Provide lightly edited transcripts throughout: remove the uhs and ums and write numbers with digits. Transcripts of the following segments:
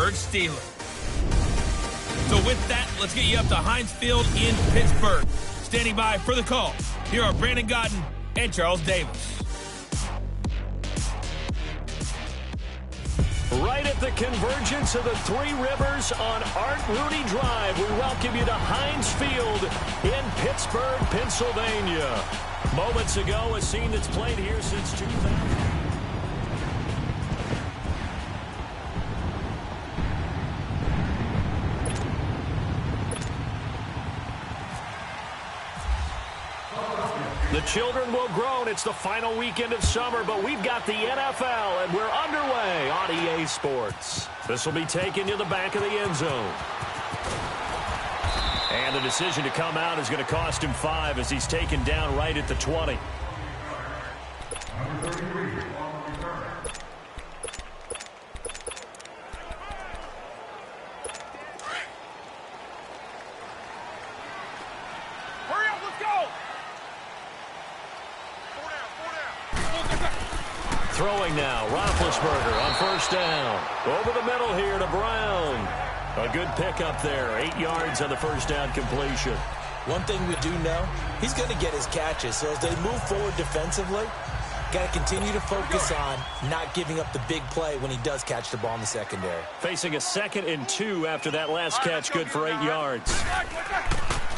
Pittsburgh Steelers. So with that, let's get you up to Heinz Field in Pittsburgh. Standing by for the call, here are Brandon Godden and Charles Davis. Right at the convergence of the Three Rivers on Art Rooney Drive, we welcome you to Heinz Field in Pittsburgh, Pennsylvania. Moments ago, a scene that's played here since 2000. The children will groan. It's the final weekend of summer, but we've got the NFL, and we're underway on EA Sports. This will be taken to the back of the end zone. And the decision to come out is going to cost him 5 as he's taken down right at the 20. Throwing now, Roethlisberger on first down. Over the middle here to Brown. A good pickup there, 8 yards on the first down completion. One thing we do know, he's going to get his catches. So as they move forward defensively, got to continue to focus on not giving up the big play when he does catch the ball in the secondary. Facing a 2nd and 2 after that last catch, good for 8 yards.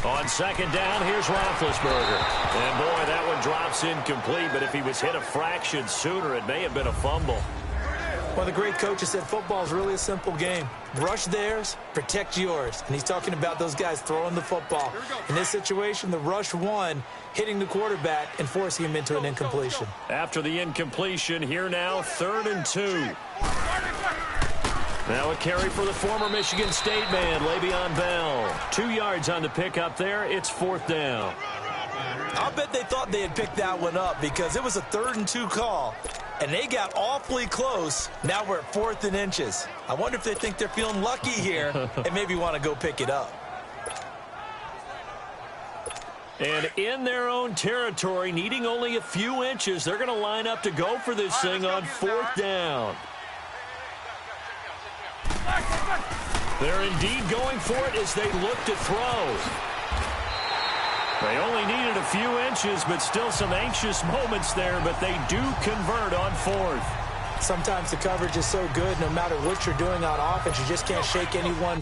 On second down, here's Roethlisberger. And, boy, that one drops incomplete, but if he was hit a fraction sooner, it may have been a fumble. Well, the great coach has said football is really a simple game. Rush theirs, protect yours. And he's talking about those guys throwing the football. In this situation, the rush won, hitting the quarterback and forcing him into an incompletion. After the incompletion, here now, 3rd and 2. Now a carry for the former Michigan State man, Le'Veon Bell. 2 yards on the pickup there. It's 4th down. I'll bet they thought they had picked that one up because it was a 3rd and 2 call, and they got awfully close. Now we're at 4th and inches. I wonder if they think they're feeling lucky here and maybe want to go pick it up. And in their own territory, needing only a few inches, they're going to line up to go for this thing on 4th down. They're indeed going for it as they look to throw. They only needed a few inches, but still some anxious moments there, but they do convert on 4th. Sometimes the coverage is so good, no matter what you're doing on offense, you just can't shake anyone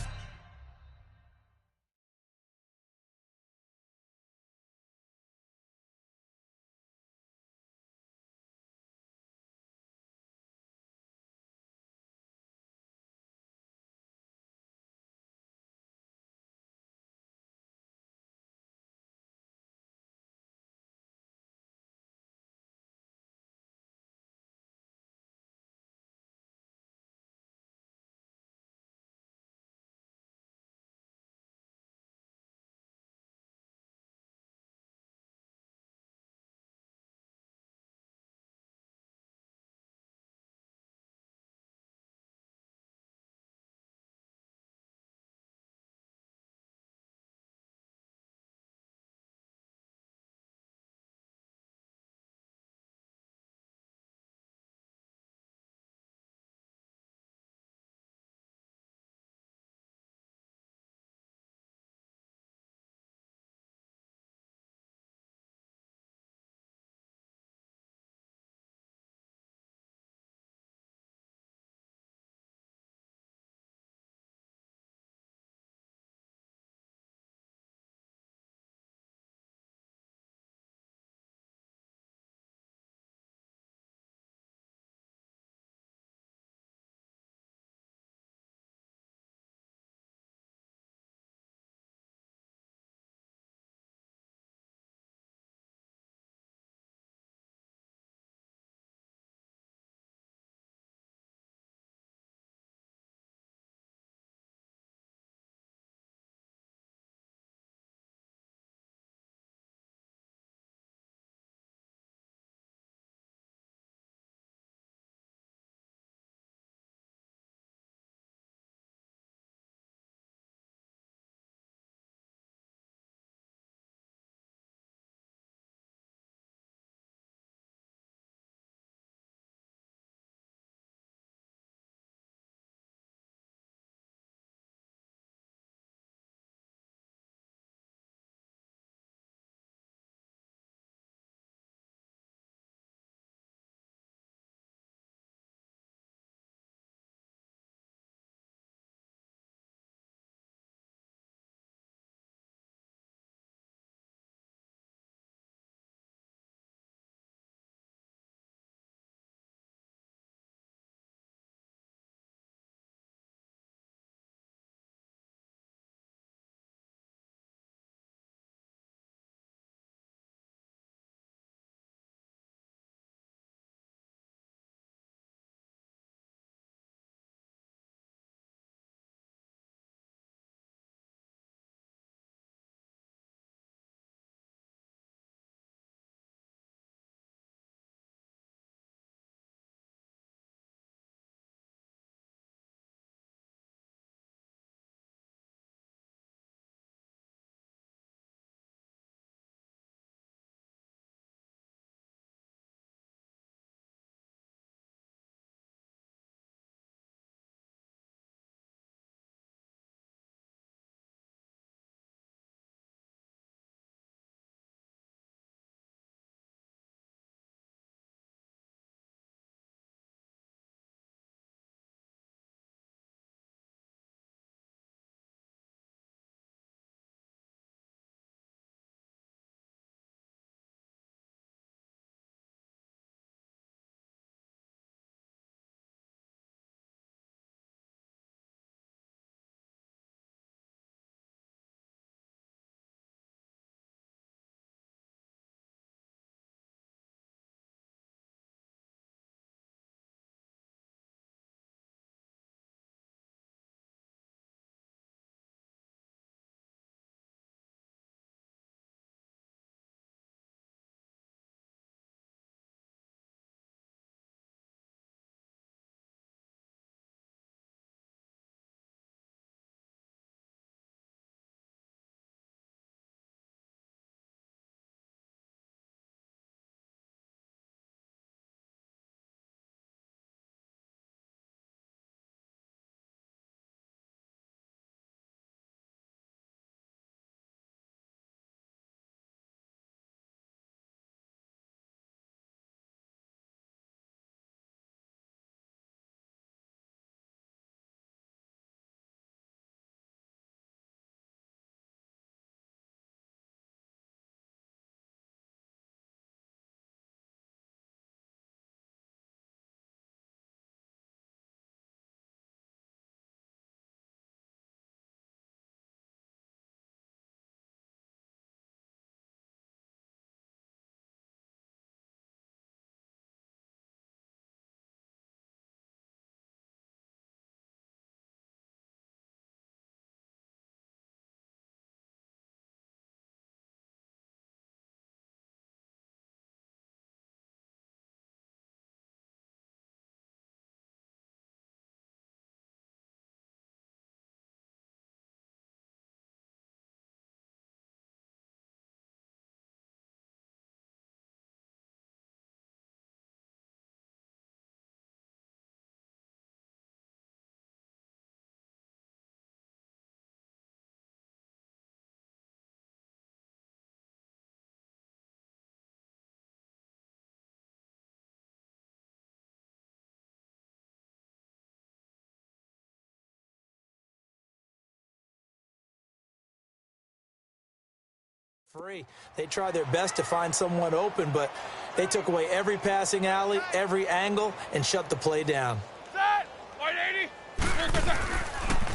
free. They tried their best to find someone open, but they took away every passing alley, every angle, and shut the play down.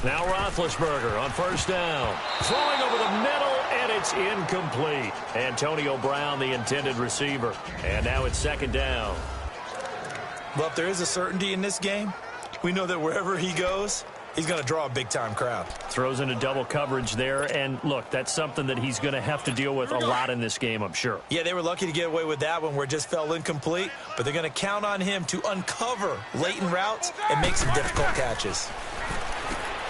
Now Roethlisberger on first down. Throwing over the middle, and it's incomplete. Antonio Brown, the intended receiver. And now it's second down. Well, if there is a certainty in this game, we know that wherever he goes, he's going to draw a big-time crowd. Throws into double coverage there, and look, that's something that he's going to have to deal with a lot in this game, I'm sure. Yeah, they were lucky to get away with that one where it just fell incomplete, but they're going to count on him to uncover latent routes and make some difficult catches.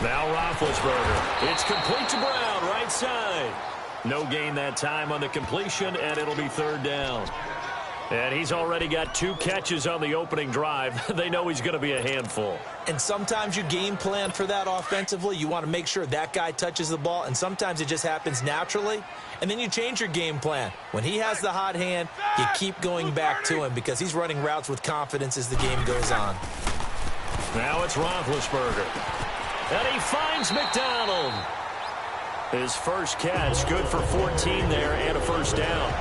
Now Roethlisberger. It's complete to Brown, right side. No gain that time on the completion, and it'll be third down. And he's already got 2 catches on the opening drive. They know he's going to be a handful. And sometimes you game plan for that offensively. You want to make sure that guy touches the ball, and sometimes it just happens naturally. And then you change your game plan. When he has the hot hand, you keep going back to him because he's running routes with confidence as the game goes on. Now it's Roethlisberger. And he finds McDonald. His first catch, good for 14 there and a first down.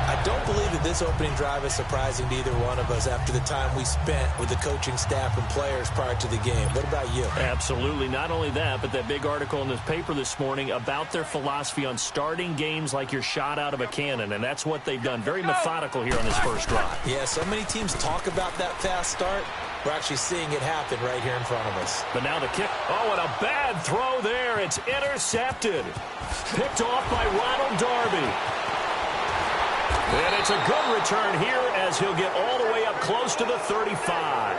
I don't believe that this opening drive is surprising to either one of us after the time we spent with the coaching staff and players prior to the game. What about you? Absolutely. Not only that, but that big article in the paper this morning about their philosophy on starting games like you're shot out of a cannon, and that's what they've done. Very methodical here on this first drive. Yeah, so many teams talk about that fast start. We're actually seeing it happen right here in front of us. But now the kick. Oh, and a bad throw there. It's intercepted. Picked off by Ronald Darby. And it's a good return here as he'll get all the way up close to the 35.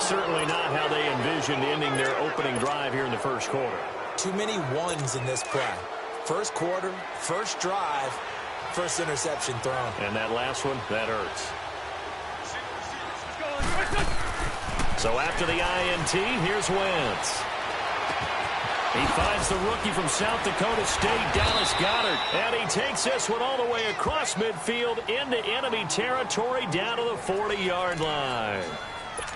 Certainly not how they envisioned ending their opening drive here in the first quarter. Too many ones in this play. First quarter, first drive, first interception thrown. And that last one, that hurts. So after the INT, here's Wentz. He finds the rookie from South Dakota State, Dallas Goedert. And he takes this one all the way across midfield into enemy territory down to the 40-yard line.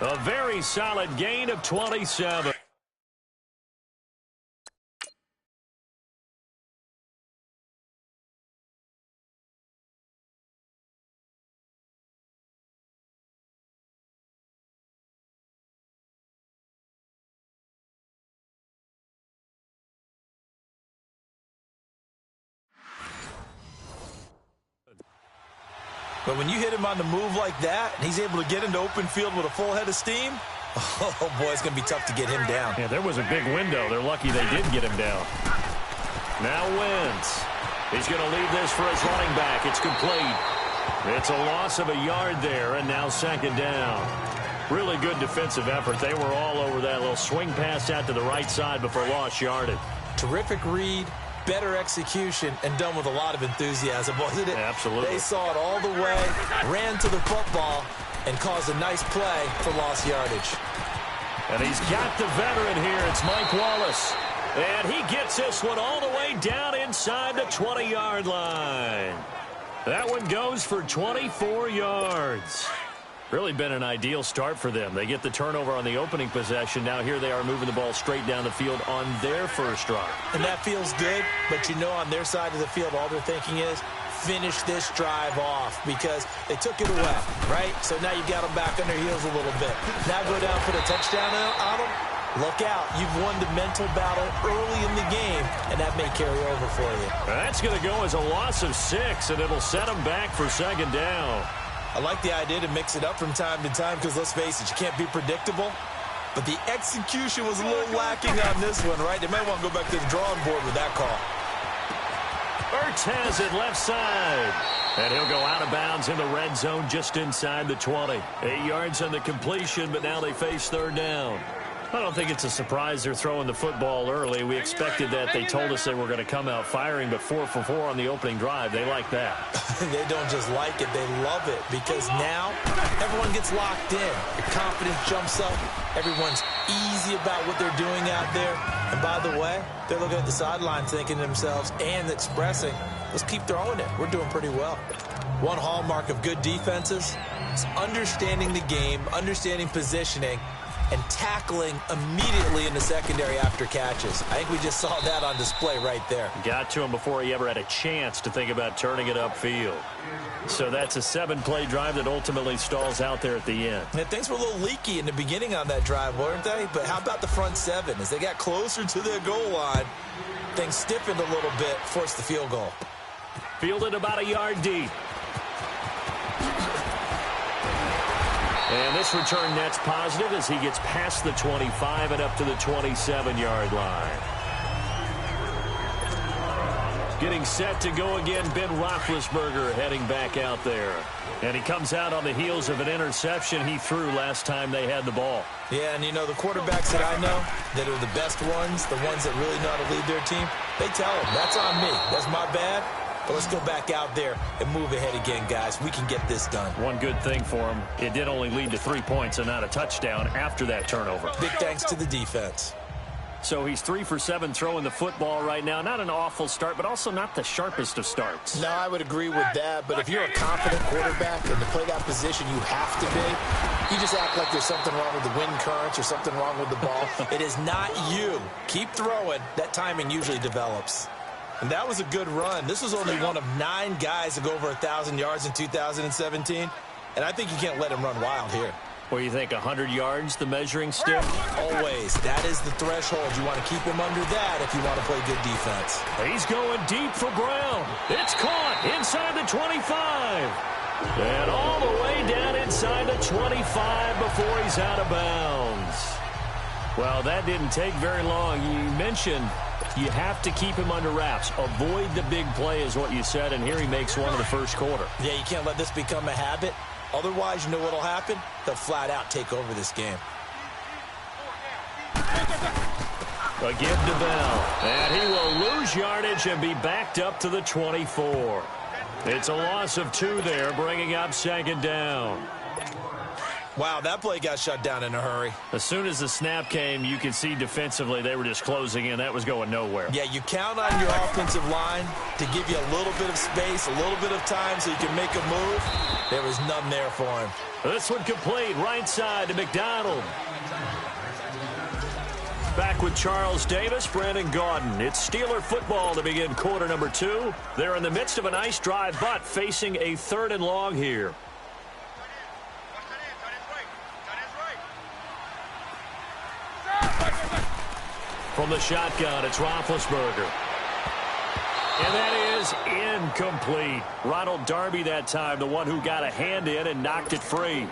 A very solid gain of 27. But when you hit him on the move like that, and he's able to get into open field with a full head of steam, oh, boy, it's going to be tough to get him down. Yeah, there was a big window. They're lucky they did get him down. Now Wentz. He's going to leave this for his running back. It's complete. It's a loss of a yard there, and now second down. Really good defensive effort. They were all over that little swing pass out to the right side before lost yardage. Terrific read. Better execution, and done with a lot of enthusiasm, wasn't it? Absolutely. They saw it all the way, ran to the football, and caused a nice play for lost yardage. And he's got the veteran here. It's Mike Wallace. And he gets this one all the way down inside the 20-yard line. That one goes for 24 yards. Really been an ideal start for them. They get the turnover on the opening possession. Now here they are moving the ball straight down the field on their first drive. And that feels good, but you know on their side of the field all they're thinking is finish this drive off because they took it away, right? So now you got them back on their heels a little bit. Now go down, put a touchdown on them. Look out. You've won the mental battle early in the game, and that may carry over for you. That's going to go as a loss of 6, and it'll set them back for second down. I like the idea to mix it up from time to time because, let's face it, you can't be predictable. But the execution was a little lacking on this one, right? They might want to go back to the drawing board with that call. Ertz has it left side. And he'll go out of bounds in the red zone just inside the 20. 8 yards on the completion, but now they face third down. I don't think it's a surprise they're throwing the football early. We expected that. They told us they were going to come out firing, but 4 for 4 on the opening drive. They like that. They don't just like it. They love it because now everyone gets locked in. Your confidence jumps up. Everyone's easy about what they're doing out there. And by the way, they're looking at the sideline thinking to themselves and expressing, let's keep throwing it. We're doing pretty well. One hallmark of good defenses is understanding the game, understanding positioning, and tackling immediately in the secondary after catches. I think we just saw that on display right there. Got to him before he ever had a chance to think about turning it upfield. So that's a 7-play drive that ultimately stalls out there at the end. And things were a little leaky in the beginning on that drive, weren't they? But how about the front 7? As they got closer to their goal line, things stiffened a little bit, forced the field goal. Fielded about a yard deep. And this return net's positive as he gets past the 25 and up to the 27-yard line. Getting set to go again, Ben Roethlisberger heading back out there. And he comes out on the heels of an interception he threw last time they had the ball. Yeah, and you know, the quarterbacks that I know that are the best ones, the ones that really know how to lead their team, they tell them, that's on me. That's my bad. But let's go back out there and move ahead again, guys. We can get this done. One good thing for him, it did only lead to 3 points and not a touchdown after that turnover. Big thanks to the defense. So he's 3 for 7 throwing the football right now. Not an awful start, but also not the sharpest of starts. No, I would agree with that. But if you're a confident quarterback and to play that position you have to be, you just act like there's something wrong with the wind currents or something wrong with the ball. It is not you. Keep throwing. That timing usually develops. And that was a good run. This was only one of 9 guys to go over 1,000 yards in 2017. And I think you can't let him run wild here. What do you think, 100 yards, the measuring stick? Always. That is the threshold. You want to keep him under that if you want to play good defense. He's going deep for Brown. It's caught inside the 25. And all the way down inside the 25 before he's out of bounds. Well, that didn't take very long. You mentioned you have to keep him under wraps. Avoid the big play is what you said, and here he makes one in the first quarter. Yeah, you can't let this become a habit. Otherwise, you know what will happen? They'll flat out take over this game. A give to Bell. And he will lose yardage and be backed up to the 24. It's a loss of 2 there, bringing up second down. Wow, that play got shut down in a hurry. As soon as the snap came, you could see defensively they were just closing in. That was going nowhere. Yeah, you count on your offensive line to give you a little bit of space, a little bit of time so you can make a move. There was none there for him. This one complete, right side to McDonald. Back with Charles Davis, Brandon Gaudin. It's Steeler football to begin quarter number 2. They're in the midst of a nice drive, but facing a 3rd and long here. From the shotgun, it's Roethlisberger. And that is incomplete. Ronald Darby that time, the one who got a hand in and knocked it free.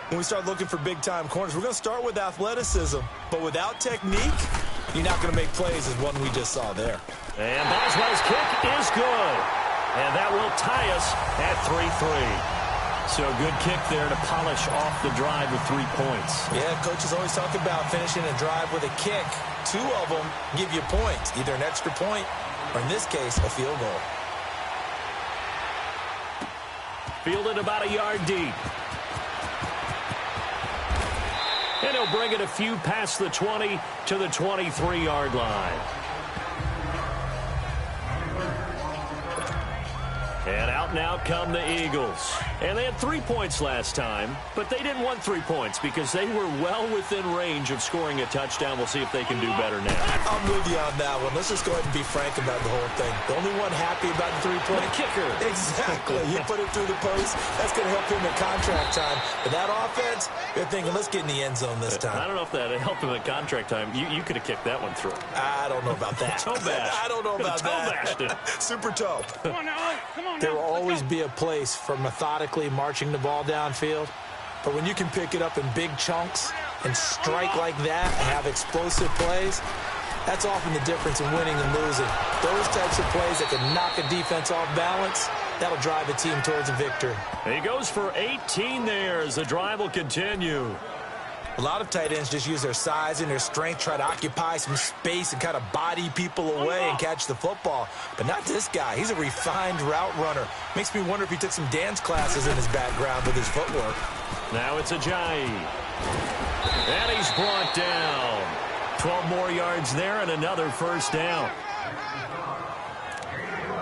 When we start looking for big-time corners, we're going to start with athleticism. But without technique, you're not going to make plays as one we just saw there. And Boswell's kick is good. And that will tie us at 3-3. So good kick there to polish off the drive with 3 points. Yeah, coaches always talk about finishing a drive with a kick. 2 of them give you points, either an extra point or, in this case, a field goal. Fielded about a yard deep. And he'll bring it a few past the 20 to the 23-yard line. And out and out come the Eagles. And they had 3 points last time, but they didn't want 3 points because they were well within range of scoring a touchdown. We'll see if they can do better now. I'm with you on that one. Let's just go ahead and be frank about the whole thing. The only one happy about the 3-point kicker. Exactly. You put it through the post. That's going to help him at contract time. But that offense, they're thinking, let's get in the end zone this time. I don't know if that helped him at contract time. You could have kicked that one through. I don't know about that. Toe bash. I don't know about that. Super toe. Come on now. Come on now. There will always be a place for methodically marching the ball downfield. But when you can pick it up in big chunks and strike like that and have explosive plays, that's often the difference in winning and losing. Those types of plays that can knock a defense off balance, that'll drive a team towards a victory. He goes for 18 there as the drive will continue. A lot of tight ends just use their size and their strength, try to occupy some space and kind of body people away and catch the football. But not this guy. He's a refined route runner. Makes me wonder if he took some dance classes in his background with his footwork. Now it's Ajayi. And he's brought down. 12 more yards there and another first down.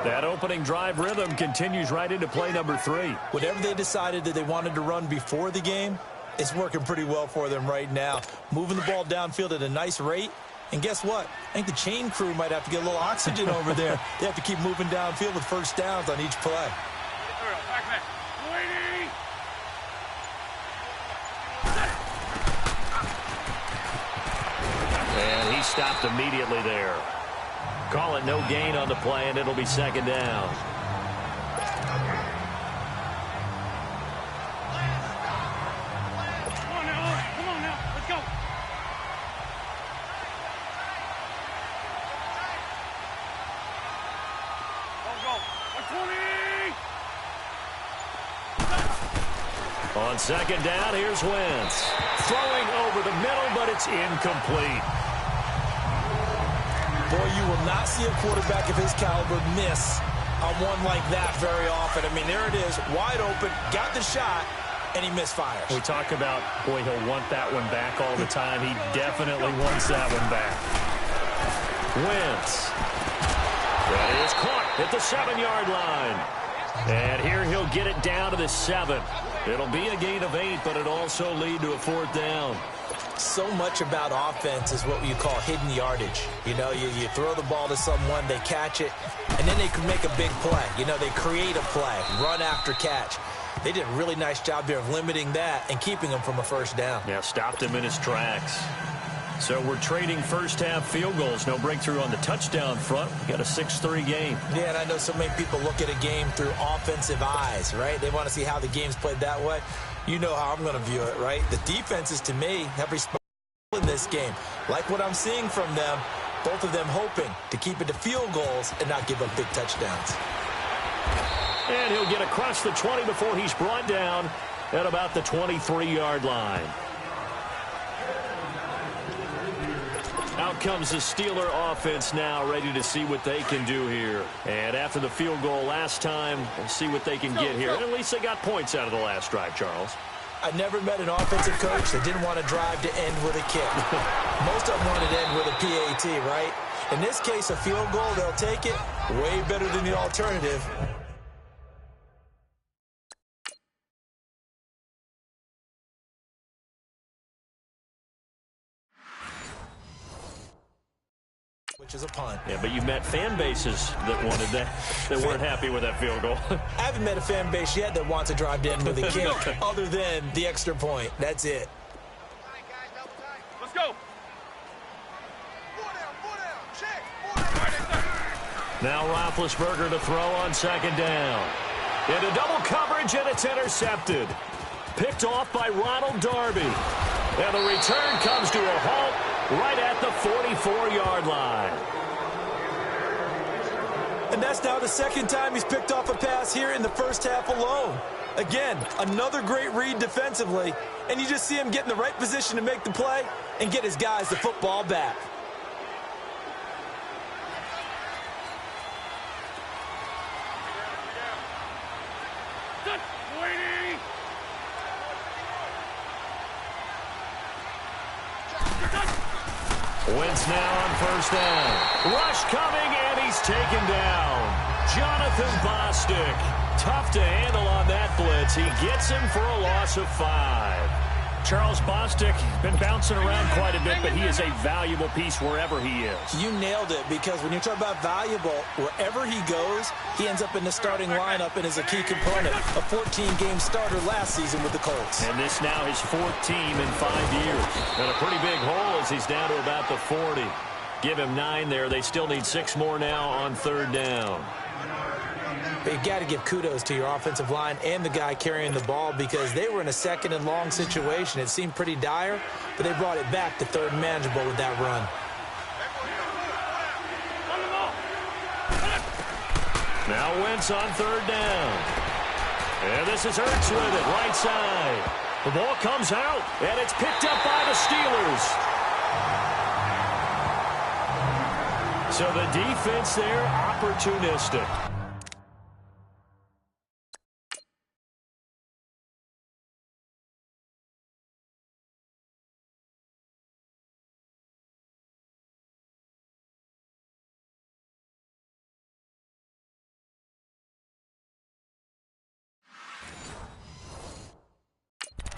That opening drive rhythm continues right into play number 3. Whatever they decided that they wanted to run before the game, It's working pretty well for them right now. Moving the ball downfield at a nice rate. And guess what? I think the chain crew might have to get a little oxygen over there. They have to keep moving downfield with first downs on each play. And he stopped immediately there. Call it no gain on the play, and it'll be second down. On second down, here's Wentz. Throwing over the middle, but it's incomplete. Boy, you will not see a quarterback of his caliber miss on one like that very often. I mean, there it is, wide open, got the shot, and he misfires. We talk about, boy, he'll want that one back all the time. He definitely wants that one back. Wentz. That is caught at the 7-yard line. And here he'll get it down to the 7. It'll be a gain of 8, but it'll also lead to a 4th down. So much about offense is what you call hidden yardage. You know, you throw the ball to someone, they catch it, and then they can make a big play. You know, they create a play, run after catch. They did a really nice job there of limiting that and keeping him from a first down. Yeah, stopped him in his tracks. So we're trading first-half field goals. No breakthrough on the touchdown front. We got a 6-3 game. Yeah, and I know so many people look at a game through offensive eyes, right? They want to see how the game's played that way. You know how I'm going to view it, right? The defenses, to me, have responded in this game. Like what I'm seeing from them, both of them hoping to keep it to field goals and not give up big touchdowns. And he'll get across the 20 before he's brought down at about the 23-yard line. Out comes the Steeler offense now, ready to see what they can do here. And after the field goal last time, we'll see what they can get here. And at least they got points out of the last drive, Charles. I never met an offensive coach that didn't want to drive to end with a kick. Most of them wanted to end with a PAT, right? In this case, a field goal, they'll take it. Way better than the alternative. Which is a punt. Yeah, but you met fan bases that wanted that, that weren't happy with that field goal. I haven't met a fan base yet that wants to drive in with a kick other than the extra point. That's it. Let's go. Now Roethlisberger to throw on second down. Into double coverage, and it's intercepted. Picked off by Ronald Darby. And the return comes to a halt right at the 44-yard line. And that's now the second time he's picked off a pass here in the first half alone. Again, another great read defensively, and you just see him get in the right position to make the play and get his guys the football back. Wentz now on first down. Rush coming, and he's taken down. Jonathan Bostic. Tough to handle on that blitz. He gets him for a loss of 5. Charles Bostic been bouncing around quite a bit, but he is a valuable piece wherever he is. You nailed it, because when you talk about valuable, wherever he goes, he ends up in the starting lineup and is a key component. A 14-game starter last season with the Colts. And this now his 4th team in 5 years. And a pretty big hole as he's down to about the 40. Give him 9 there. They still need 6 more now on third down. But you got to give kudos to your offensive line and the guy carrying the ball, because they were in a second and long situation. It seemed pretty dire, but they brought it back to third and manageable with that run. Now Wentz on third down. And this is Ertz with it, right side. The ball comes out, and it's picked up by the Steelers. So the defense there, opportunistic.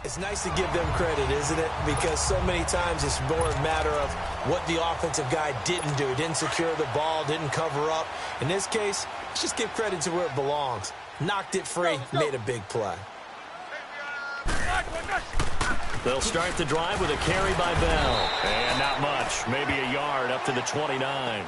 It's nice to give them credit, isn't it? Because so many times it's more a matter of what the offensive guy didn't do. Didn't secure the ball, didn't cover up. In this case, let's just give credit to where it belongs. Knocked it free, made a big play. They'll start the drive with a carry by Bell. And not much, maybe a yard up to the 29.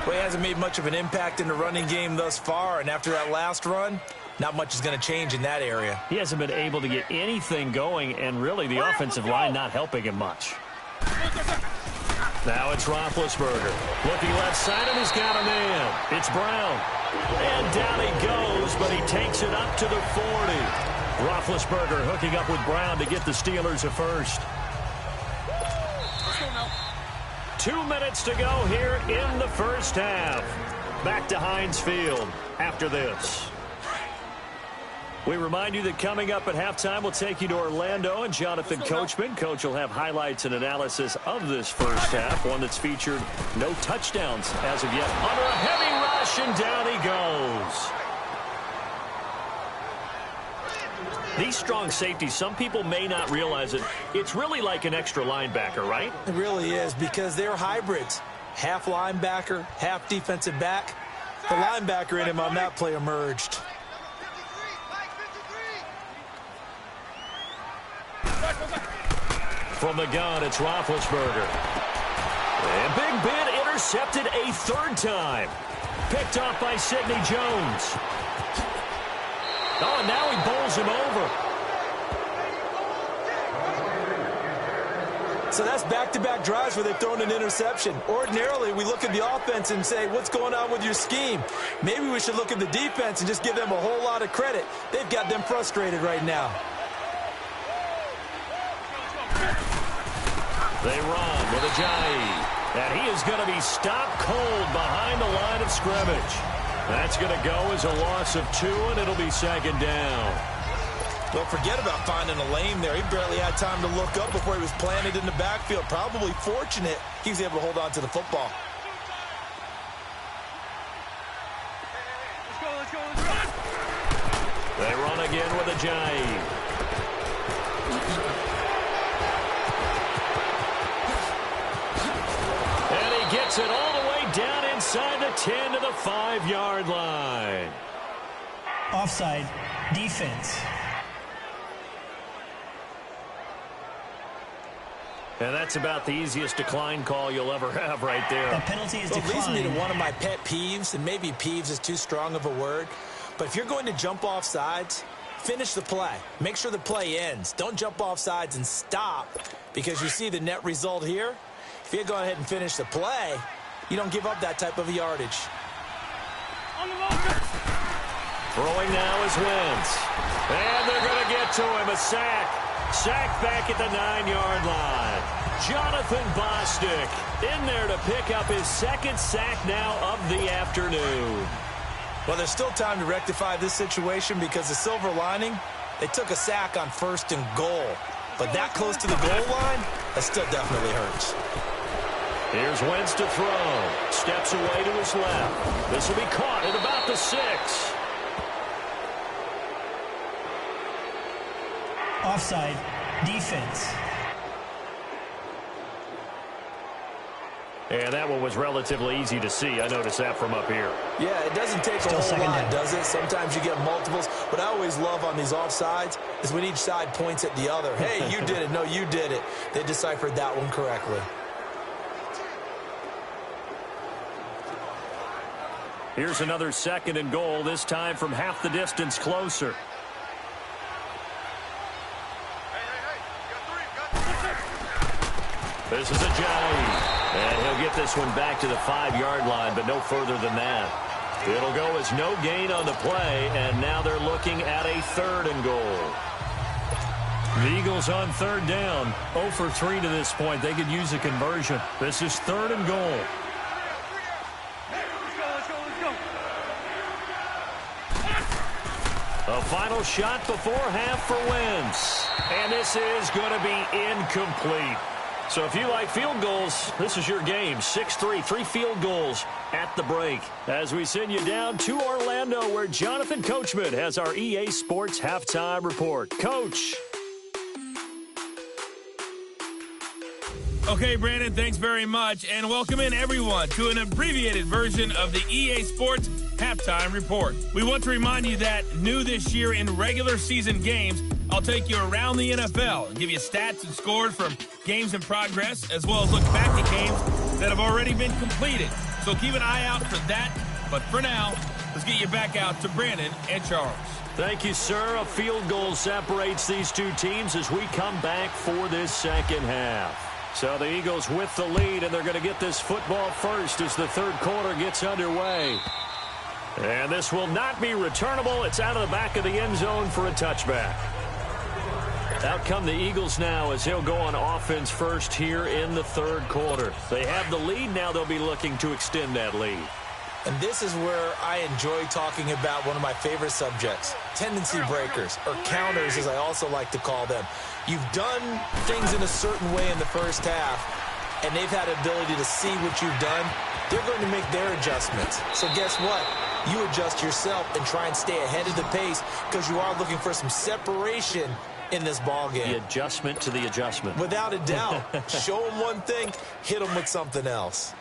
Well, he hasn't made much of an impact in the running game thus far, and after that last run, not much is going to change in that area. He hasn't been able to get anything going, and really the offensive line not helping him much. Now it's Roethlisberger. Looking left side, and he's got a man. It's Brown. And down he goes, but he takes it up to the 40. Roethlisberger hooking up with Brown to get the Steelers a first. 2 minutes to go here in the first half. Back to Heinz Field after this. We remind you that coming up at halftime, we'll take you to Orlando and Jonathan Coachman. Coach will have highlights and analysis of this first half, one that's featured no touchdowns as of yet. Under a heavy rush, and down he goes. These strong safeties, some people may not realize it. It's really like an extra linebacker, right? It really is, because they're hybrids. Half linebacker, half defensive back. The linebacker in him on that play emerged. From the gun, it's Roethlisberger. And Big Ben intercepted a third time. Picked off by Sidney Jones. Oh, and now he bowls him over. So that's back-to-back drives where they've thrown an interception. Ordinarily, we look at the offense and say, what's going on with your scheme? Maybe we should look at the defense and just give them a whole lot of credit. They've got them frustrated right now. They run with Ajayi. And he is going to be stopped cold behind the line of scrimmage. That's going to go as a loss of 2, and it'll be second down. Well, forget about finding a lane there. He barely had time to look up before he was planted in the backfield. Probably fortunate he was able to hold on to the football. They run again with Ajayi. Gets it all the way down inside the 10 to the 5-yard line. Offside, defense. And that's about the easiest decline call you'll ever have right there. The penalty is declined. It leads me to one of my pet peeves, and maybe peeves is too strong of a word, but if you're going to jump off sides, finish the play. Make sure the play ends. Don't jump off sides and stop, because you see the net result here. If you go ahead and finish the play, you don't give up that type of yardage. Throwing now is Wentz. And they're going to get to him. A sack. Sack back at the 9-yard line. Jonathan Bostic in there to pick up his second sack now of the afternoon. Well, there's still time to rectify this situation because the silver lining, they took a sack on 1st and goal. But that close to the goal line, that still definitely hurts. Here's Wentz to throw. Steps away to his left. This will be caught at about the 6. Offside, defense. And that one was relatively easy to see. I noticed that from up here. Yeah, it doesn't take a whole lot, does it? Sometimes you get multiples. What I always love on these offsides is when each side points at the other. Hey, you did it. No, you did it. They deciphered that one correctly. Here's another 2nd and goal, this time from half the distance closer. This is Ajayi. And he'll get this one back to the 5-yard line, but no further than that. It'll go as no gain on the play, and now they're looking at a 3rd and goal. The Eagles on 3rd down. 0 for 3 to this point. They could use a conversion. This is 3rd and goal. A final shot before half for Wentz. And this is going to be incomplete. So if you like field goals, this is your game. 6-3, 3 field goals at the break. As we send you down to Orlando, where Jonathan Coachman has our EA Sports Halftime Report. Coach. Okay, Brandon, thanks very much, and welcome in everyone to an abbreviated version of the EA Sports Halftime Report. We want to remind you that new this year in regular season games, I'll take you around the NFL and give you stats and scores from games in progress, as well as look back at games that have already been completed. So keep an eye out for that. But for now, let's get you back out to Brandon and Charles. Thank you, sir. A field goal separates these two teams as we come back for this second half. So the Eagles with the lead, and they're going to get this football first as the third quarter gets underway. And this will not be returnable. It's out of the back of the end zone for a touchback. Out come the Eagles now as they'll go on offense first here in the third quarter. They have the lead. Now they'll be looking to extend that lead. And this is where I enjoy talking about one of my favorite subjects, tendency breakers, or counters as I also like to call them. You've done things in a certain way in the first half, and they've had the ability to see what you've done. They're going to make their adjustments. So guess what? You adjust yourself and try and stay ahead of the pace because you are looking for some separation in this ball game. The adjustment to the adjustment. Without a doubt. Show them one thing, hit them with something else.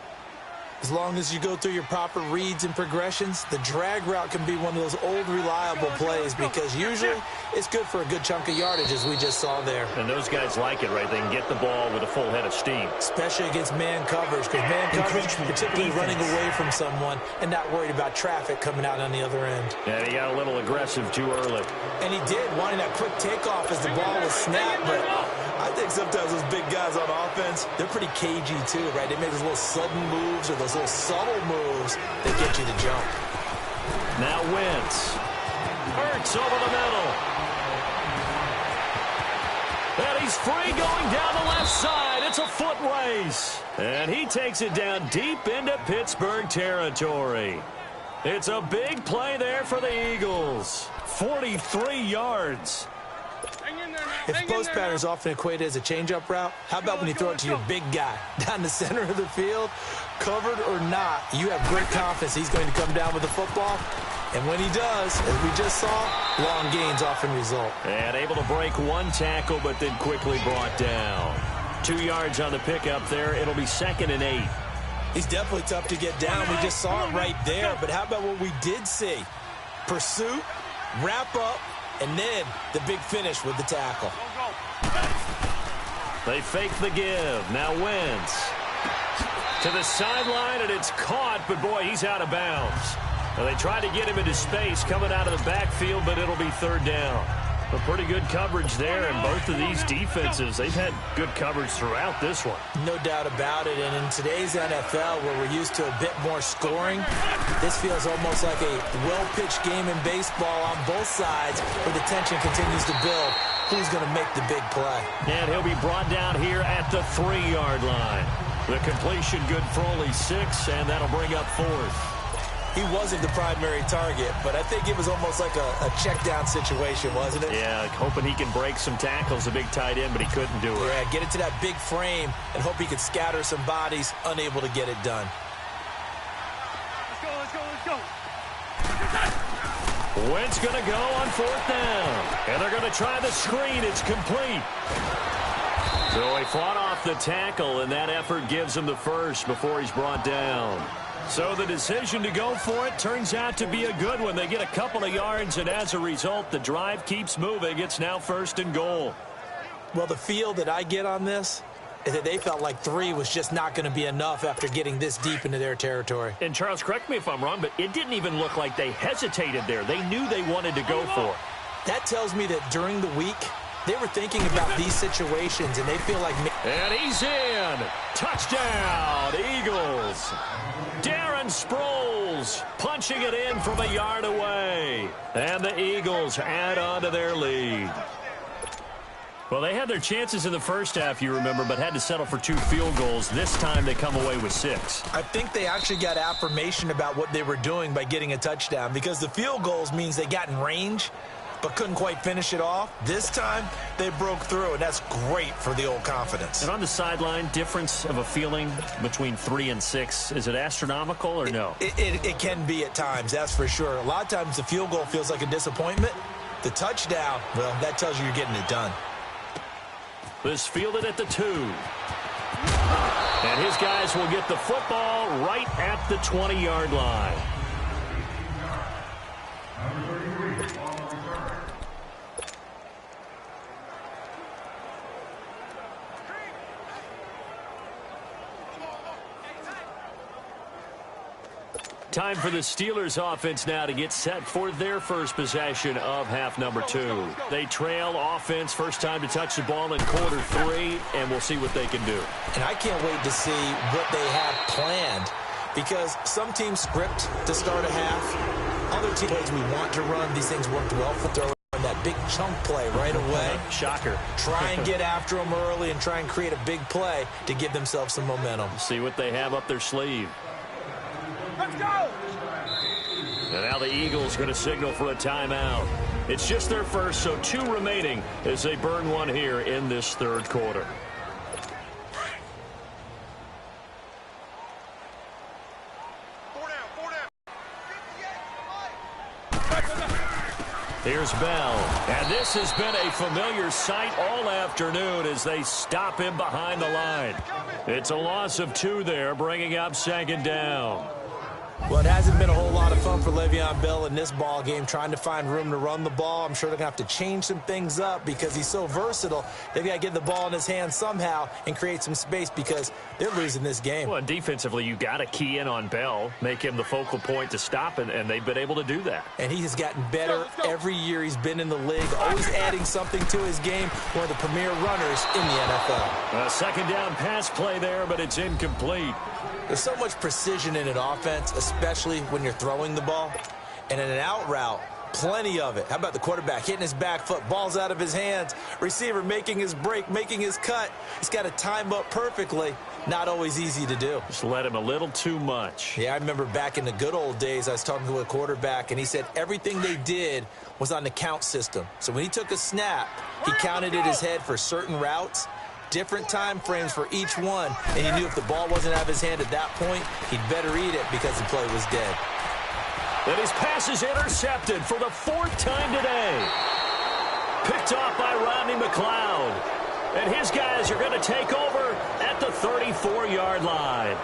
As long as you go through your proper reads and progressions, the drag route can be one of those old reliable plays because usually it's good for a good chunk of yardage, as we just saw there. And those guys like it, right? They can get the ball with a full head of steam. Especially against man coverage, because man coverage, you're typically running away from someone and not worried about traffic coming out on the other end. And he got a little aggressive too early. And he did, wanting that quick takeoff as the ball was snapped, but I think sometimes those big guys on offense, they're pretty cagey too, right? They make those little sudden moves or those little subtle moves that get you to jump. Now Wentz. Hurts over the middle. And he's free going down the left side. It's a foot race. And he takes it down deep into Pittsburgh territory. It's a big play there for the Eagles. 43 yards. If post pattern is often equated as a change-up route, how about when you throw it to your big guy down the center of the field? Covered or not, you have great confidence he's going to come down with the football. And when he does, as we just saw, long gains often result. And able to break one tackle, but then quickly brought down. 2 yards on the pickup there. It'll be 2nd and 8. He's definitely tough to get down. We just saw it right there. But how about what we did see? Pursuit, wrap up, and then the big finish with the tackle. They fake the give. Now Wentz. To the sideline, and it's caught, but boy, he's out of bounds. Well, they tried to get him into space coming out of the backfield, but it'll be 3rd down. A pretty good coverage there, and both of these defenses, they've had good coverage throughout this one. No doubt about it, and in today's NFL, where we're used to a bit more scoring, this feels almost like a well-pitched game in baseball on both sides, where the tension continues to build. Who's going to make the big play? And he'll be brought down here at the 3-yard line. The completion good for only 6, and that'll bring up 4th. He wasn't the primary target, but I think it was almost like a check-down situation, wasn't it? Yeah, hoping he can break some tackles, a big tight end, but he couldn't do it. Yeah, get it to that big frame and hope he could scatter some bodies, unable to get it done. Let's go. Wentz going to go on 4th down. And they're going to try the screen. It's complete. So he fought off the tackle, and that effort gives him the first before he's brought down. So the decision to go for it turns out to be a good one. They get a couple of yards, and as a result, the drive keeps moving. It's now 1st and goal. Well, the feel that I get on this is that they felt like 3 was just not going to be enough after getting this deep into their territory. And, Charles, correct me if I'm wrong, but it didn't even look like they hesitated there. They knew they wanted to go for it. That tells me that during the week, they were thinking about these situations, and they feel like... And he's in. Touchdown, Eagles. Darren Sproles punching it in from a yard away. And the Eagles add on to their lead. Well, they had their chances in the first half, you remember, but had to settle for 2 field goals. This time they come away with 6. I think they actually got affirmation about what they were doing by getting a touchdown because the field goals means they got in range. but couldn't quite finish it off. This time, they broke through, and that's great for the old confidence. And on the sideline, difference of a feeling between 3 and 6, is it astronomical or no? It can be at times, that's for sure. A lot of times the field goal feels like a disappointment. The touchdown, well, that tells you you're getting it done. This fielded at the 2. And his guys will get the football right at the 20-yard line. Time for the Steelers offense now to get set for their first possession of half number 2. They trail offense, first time to touch the ball in quarter 3, and we'll see what they can do. And I can't wait to see what they have planned, because some teams script to start a half. Other teams we want to run. These things worked well for throwing that big chunk play right away. Shocker. Try and get after them early and try and create a big play to give themselves some momentum. See what they have up their sleeve. Let's go! And now the Eagles going to signal for a timeout. It's just their first, so 2 remaining as they burn one here in this third quarter. Here's Bell, and this has been a familiar sight all afternoon as they stop him behind the line. It's a loss of 2 there, bringing up second down. Well, it hasn't been a whole lot of fun for Le'Veon Bell in this ball game, trying to find room to run the ball. I'm sure they're going to have to change some things up because he's so versatile. They've got to get the ball in his hands somehow and create some space because they're losing this game. Well, defensively, you got to key in on Bell, make him the focal point to stop, and they've been able to do that. And he has gotten better every year he's been in the league, always adding something to his game, one of the premier runners in the NFL. A second down pass play there, but it's incomplete. There's so much precision in an offense, especially when you're throwing the ball. And in an out route, plenty of it. How about the quarterback hitting his back foot, ball's out of his hands, receiver making his break, making his cut. He's got to time up perfectly. Not always easy to do. Just let him a little too much. Yeah, I remember back in the good old days, I was talking to a quarterback, and he said everything they did was on the count system. So when he took a snap, he counted in his head for certain routes, different time frames for each one, and he knew if the ball wasn't out of his hand at that point, he'd better eat it because the play was dead. And his pass is intercepted for the 4th time today. Picked off by Rodney McLeod. And his guys are going to take over at the 34-yard line.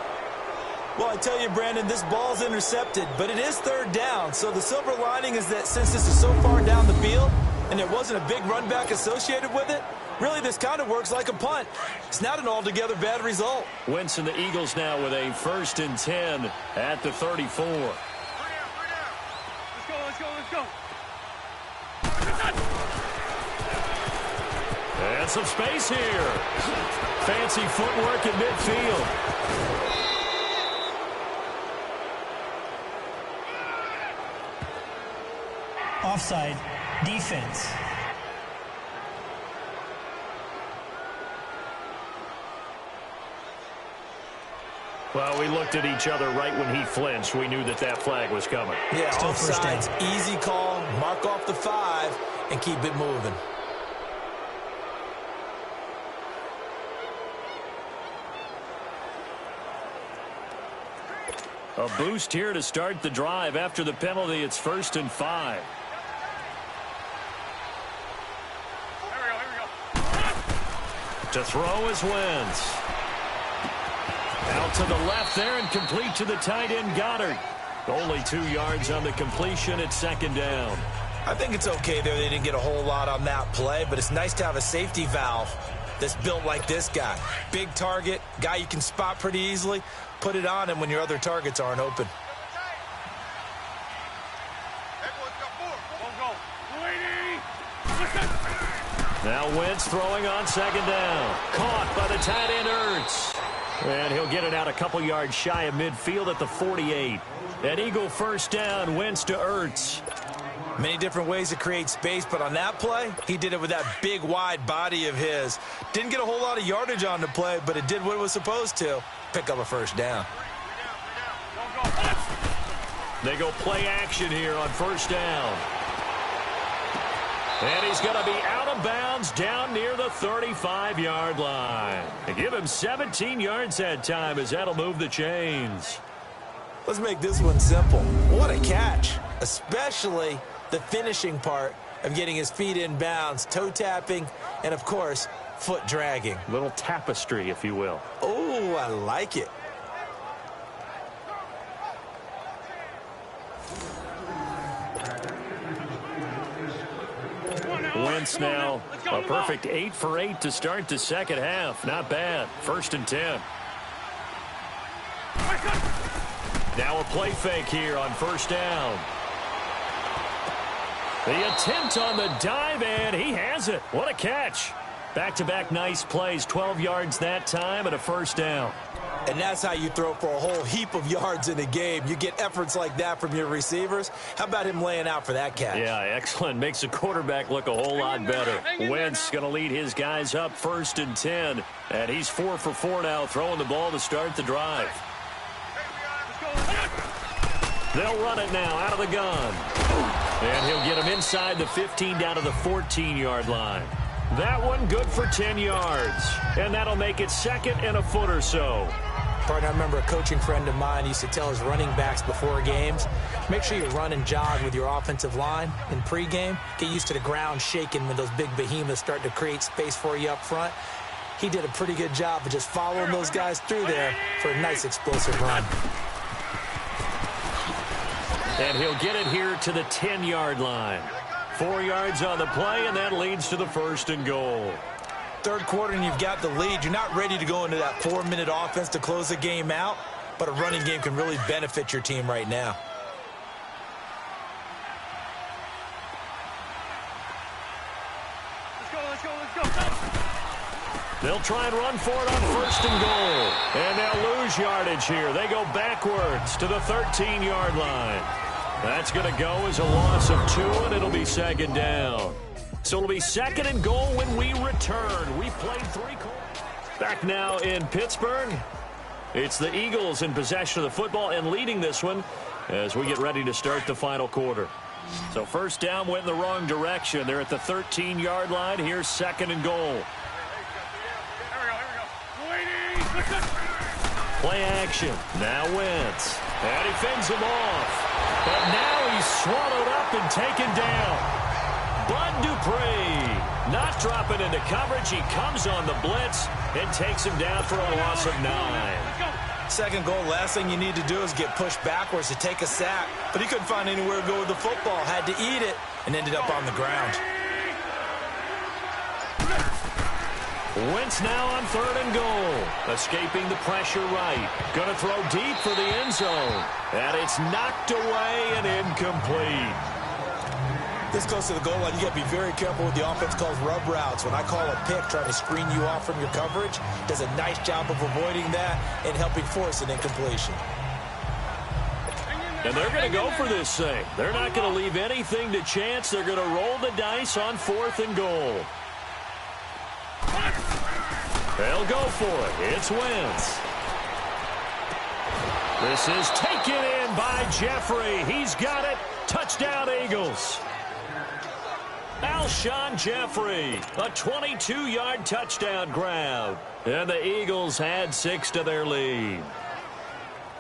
Well, I tell you, Brandon, this ball's intercepted, but it is 3rd down. So the silver lining is that since this is so far down the field and there wasn't a big run back associated with it, really this kind of works like a punt. It's not an altogether bad result. Wentz and the Eagles now with a 1st and 10 at the 34. Let's go. And some space here. Fancy footwork in midfield. Offside. Defense. Well, we looked at each other right when he flinched. We knew that that flag was coming. Yeah, Still first down. offsides, easy call, mark off the 5, and keep it moving. A boost here to start the drive. After the penalty, it's 1st and 5. Here we go. To throw is Wentz. Out to the left there and complete to the tight end Goddard. Only 2 yards on the completion at 2nd down. I think it's okay there. They didn't get a whole lot on that play, but it's nice to have a safety valve that's built like this guy. Big target, guy you can spot pretty easily. Put it on him when your other targets aren't open. Now Wentz throwing on 2nd down. Caught by the tight end Ertz. And he'll get it out a couple yards shy of midfield at the 48. An Eagle 1st down, Wentz to Ertz. Many different ways to create space, but on that play, he did it with that big, wide body of his. Didn't get a whole lot of yardage on the play, but it did what it was supposed to. Pick up a 1st down. They go play action here on 1st down. And he's going to be out of bounds down near the 35-yard line. They give him 17 yards that time as that'll move the chains. Let's make this one simple. What a catch, especially the finishing part of getting his feet in bounds, toe tapping, and, of course, foot dragging. Little tapestry, if you will. Oh, I like it. Wentz now a perfect 8 for 8 to start the second half. Not bad. 1st and 10. Now a play fake here on 1st down. The attempt on the dive, and he has it. What a catch. Back-to-back nice plays. 12 yards that time and a 1st down. And that's how you throw for a whole heap of yards in a game. You get efforts like that from your receivers. How about him laying out for that catch? Yeah, excellent. Makes the quarterback look a whole lot better. Wentz going to lead his guys up 1st and 10. And he's 4 for 4 now, throwing the ball to start the drive. They'll run it now out of the gun. And he'll get him inside the 15 down to the 14-yard line. That one good for 10 yards. And that'll make it 2nd and a foot or so. Partner, I remember a coaching friend of mine used to tell his running backs before games, make sure you run and jog with your offensive line in pregame. Get used to the ground shaking when those big behemoths start to create space for you up front. He did a pretty good job of just following those guys through there for a nice explosive run. And he'll get it here to the 10-yard line. 4 yards on the play, and that leads to the 1st and goal. Third quarter and you've got the lead. You're not ready to go into that 4-minute offense to close the game out, but a running game can really benefit your team right now. Let's go. They'll try and run for it on 1st and goal. And they'll lose yardage here. They go backwards to the 13-yard line. That's going to go as a loss of 2, and it'll be 2nd down. So it'll be 2nd and goal when we return. We played 3 quarters. Back now in Pittsburgh. It's the Eagles in possession of the football and leading this one as we get ready to start the final quarter. So 1st down went in the wrong direction. They're at the 13-yard line. Here's 2nd and goal. Play action. Now Wentz. And he fends him off. But now he's swallowed up and taken down. Bud Dupree not dropping into coverage. He comes on the blitz and takes him down for a loss of 9. 2nd goal, last thing you need to do is get pushed backwards to take a sack. But he couldn't find anywhere to go with the football. Had to eat it and ended up on the ground. Wentz now on 3rd and goal. Escaping the pressure right. Going to throw deep for the end zone. And it's knocked away and incomplete. This goes to the goal line. You got to be very careful with the offense calls rub routes. When I call a pick, trying to screen you off from your coverage, does a nice job of avoiding that and helping force an incompletion. And they're going to go for this thing. They're not going to leave anything to chance. They're going to roll the dice on 4th and goal. They'll go for it. It's Wentz. This is taken in by Jeffrey. He's got it. Touchdown, Eagles. Alshon Jeffrey, a 22-yard touchdown grab. And the Eagles add 6 to their lead.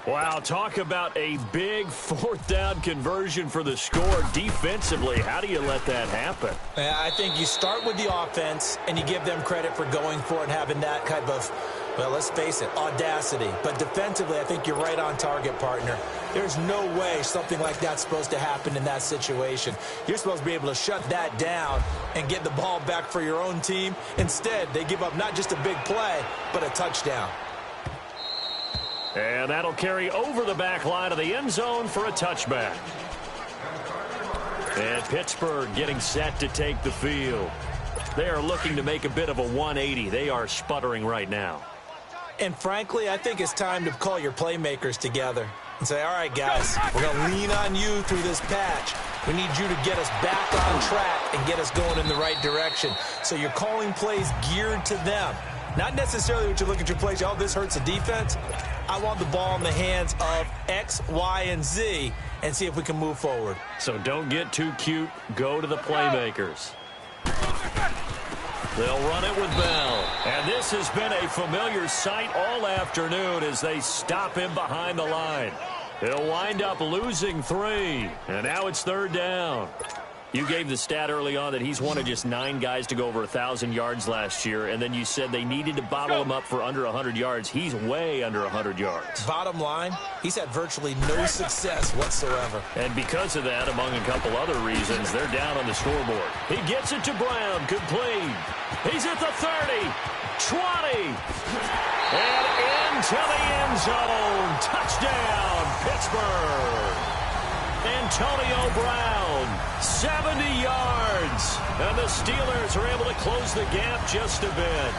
Wow, talk about a big 4th down conversion for the score. Defensively, how do you let that happen? I think you start with the offense and you give them credit for going for it and having that type of, well, let's face it, audacity. But defensively, I think you're right on target, partner. There's no way something like that's supposed to happen in that situation. You're supposed to be able to shut that down and get the ball back for your own team. Instead, they give up not just a big play, but a touchdown. And that'll carry over the back line of the end zone for a touchback. And Pittsburgh getting set to take the field. They are looking to make a bit of a 180. They are sputtering right now. And frankly, I think it's time to call your playmakers together and say, all right, guys, we're going to lean on you through this patch. We need you to get us back on track and get us going in the right direction. So you're calling plays geared to them. Not necessarily what you look at your plays, oh, this hurts the defense. I want the ball in the hands of X, Y, and Z and see if we can move forward. So don't get too cute. Go to the playmakers. They'll run it with Bell. And this has been a familiar sight all afternoon as they stop him behind the line. He'll wind up losing 3. And now it's 3rd down. You gave the stat early on that he's one of just 9 guys to go over 1,000 yards last year, and then you said they needed to bottle him up for under 100 yards. He's way under 100 yards. Bottom line, he's had virtually no success whatsoever. And because of that, among a couple other reasons, they're down on the scoreboard. He gets it to Brown, complete. He's at the 30, 20, and into the end zone. Touchdown, Pittsburgh. Antonio Brown, 70 yards. And the Steelers are able to close the gap just a bit.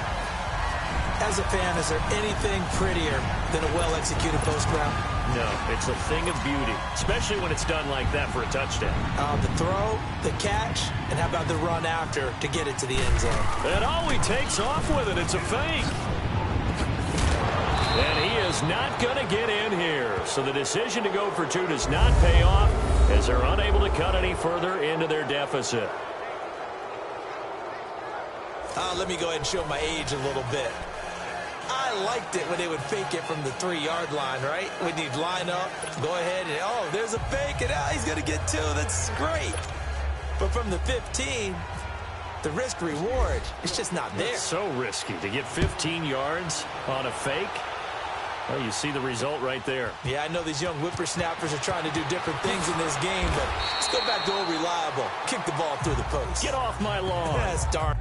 As a fan, is there anything prettier than a well-executed post route? No, it's a thing of beauty, especially when it's done like that for a touchdown. The throw, the catch, and how about the run after to get it to the end zone? And all he takes off with it, it's a fake. And he is not going to get in here. So the decision to go for 2 does not pay off as they're unable to cut any further into their deficit. Let me go ahead and show my age a little bit. I liked it when they would fake it from the 3-yard line, right? When you'd line up, go ahead, and oh, there's a fake, and he's going to get 2. That's great. But from the 15, the risk-reward, it's just not there. It's so risky to get 15 yards on a fake. Well, you see the result right there. Yeah, I know these young whippersnappers are trying to do different things in this game, but let's go back to old reliable. Kick the ball through the post. Get off my lawn. That's darn.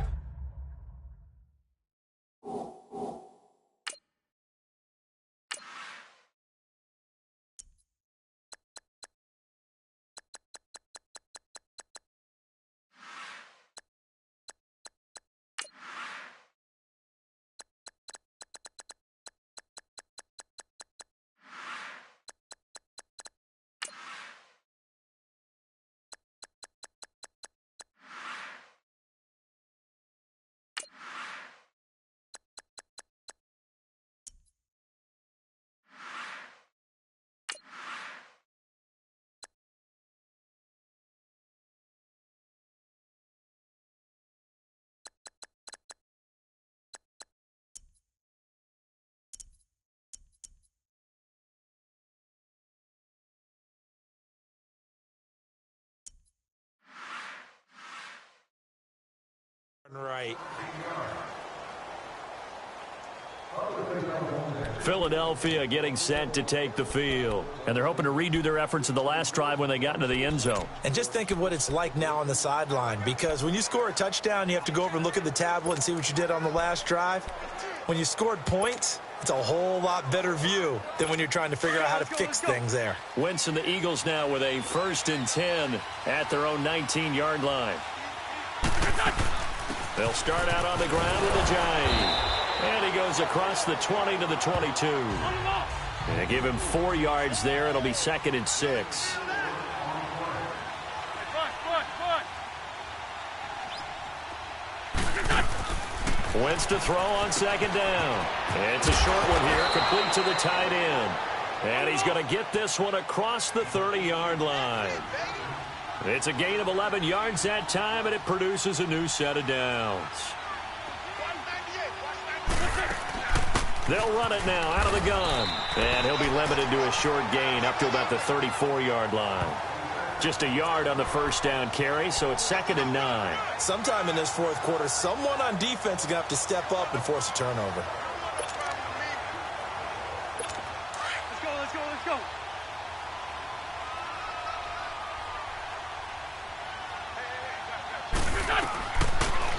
Right. Philadelphia getting set to take the field. And they're hoping to redo their efforts in the last drive when they got into the end zone. And just think of what it's like now on the sideline, because when you score a touchdown, you have to go over and look at the tablet and see what you did on the last drive. When you scored points, it's a whole lot better view than when you're trying to figure out how to fix things there. Wentz and the Eagles now with a 1st and 10 at their own 19-yard line. They'll start out on the ground with a jive. And he goes across the 20 to the 22. And they give him 4 yards there. It'll be 2nd and 6. Wentz to throw on 2nd down. It's a short one here, complete to the tight end. And he's going to get this one across the 30-yard line. It's a gain of 11 yards that time, and it produces a new set of downs. They'll run it now out of the gun. And he'll be limited to a short gain up to about the 34-yard line. Just a yard on the 1st down carry, so it's 2nd and 9. Sometime in this 4th quarter, someone on defense is going to have to step up and force a turnover. Let's go.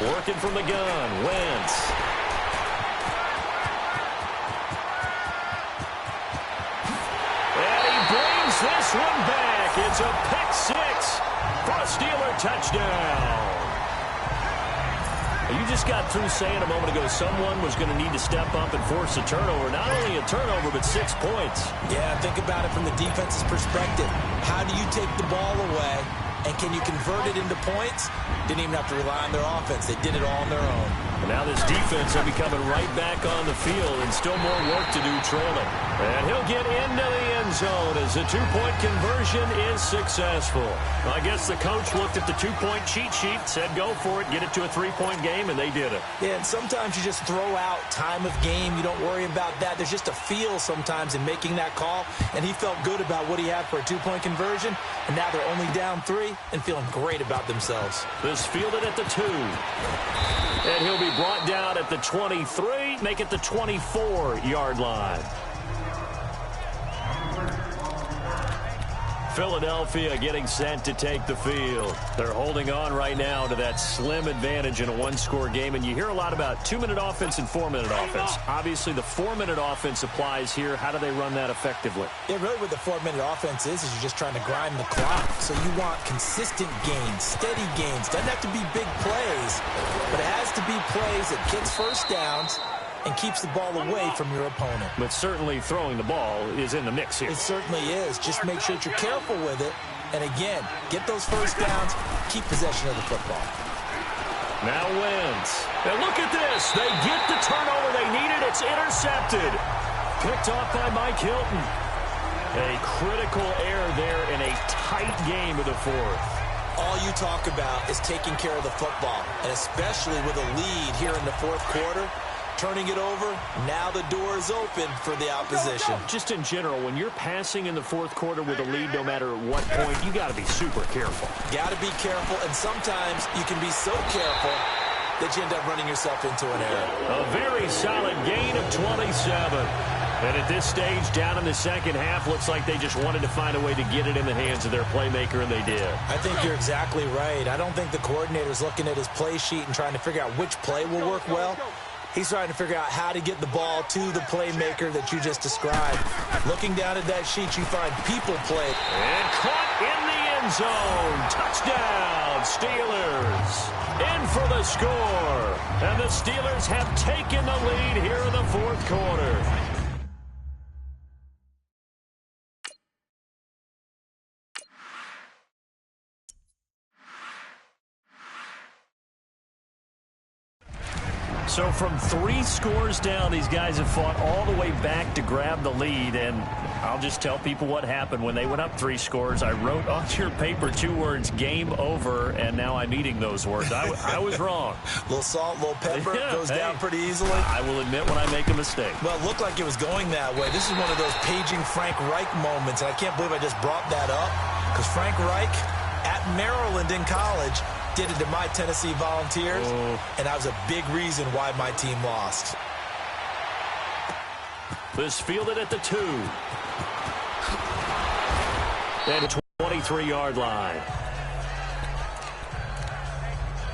Working from the gun, Wentz. And he brings this one back. It's a pick 6 for a Steeler touchdown. You just got through saying a moment ago someone was going to need to step up and force a turnover. Not only a turnover, but 6 points. Yeah, think about it from the defense's perspective. How do you take the ball away, and can you convert it into points? Didn't even have to rely on their offense. They did it all on their own. And now this defense will be coming right back on the field, and still more work to do trailing. And he'll get into the end zone as the two-point conversion is successful. Well, I guess the coach looked at the two-point cheat sheet, said go for it, get it to a three-point game, and they did it. Yeah, and sometimes you just throw out time of game. You don't worry about that. There's just a feel sometimes in making that call, and he felt good about what he had for a two-point conversion, and now they're only down 3 and feeling great about themselves. This fielded at the 2. And he'll be brought down at the 23, make it the 24-yard line. Philadelphia getting set to take the field. They're holding on right now to that slim advantage in a one-score game, and you hear a lot about 2-minute offense and 4-minute offense. Obviously, the 4-minute offense applies here. How do they run that effectively? Yeah, really what the 4-minute offense is you're just trying to grind the clock. So you want consistent gains, steady gains. Doesn't have to be big plays, but it has to be plays that gets first downs and keeps the ball away from your opponent. But certainly throwing the ball is in the mix here. It certainly is. Just make sure that you're careful with it. And again, get those first downs, keep possession of the football. Now Wentz. And look at this. They get the turnover they needed. It's intercepted. Picked off by Mike Hilton. A critical error there in a tight game of the fourth. All you talk about is taking care of the football, and especially with a lead here in the fourth quarter. Turning it over, now the door is open for the opposition. Just in general, when you're passing in the fourth quarter with a lead, no matter at what point, you got to be super careful. Got to be careful, and sometimes you can be so careful that you end up running yourself into an error. A very solid gain of 27. And at this stage, down in the second half, looks like they just wanted to find a way to get it in the hands of their playmaker, and they did. I think you're exactly right. I don't think the coordinator's looking at his play sheet and trying to figure out which play will work well. He's trying to figure out how to get the ball to the playmaker that you just described. Looking down at that sheet, you find people play. And caught in the end zone. Touchdown, Steelers. In for the score. And the Steelers have taken the lead here in the fourth quarter. So from 3 scores down, these guys have fought all the way back to grab the lead. And I'll just tell people what happened when they went up 3 scores. I wrote on your paper 2 words, game over, and now I'm eating those words. I was wrong. A little salt, a little pepper, goes down pretty easily. I will admit when I make a mistake. Well, it looked like it was going that way. This is one of those paging Frank Reich moments, and I can't believe I just brought that up, because Frank Reich at Maryland in college did it to my Tennessee Volunteers, and that was a big reason why my team lost. This fielded at the 2. And 23-yard line.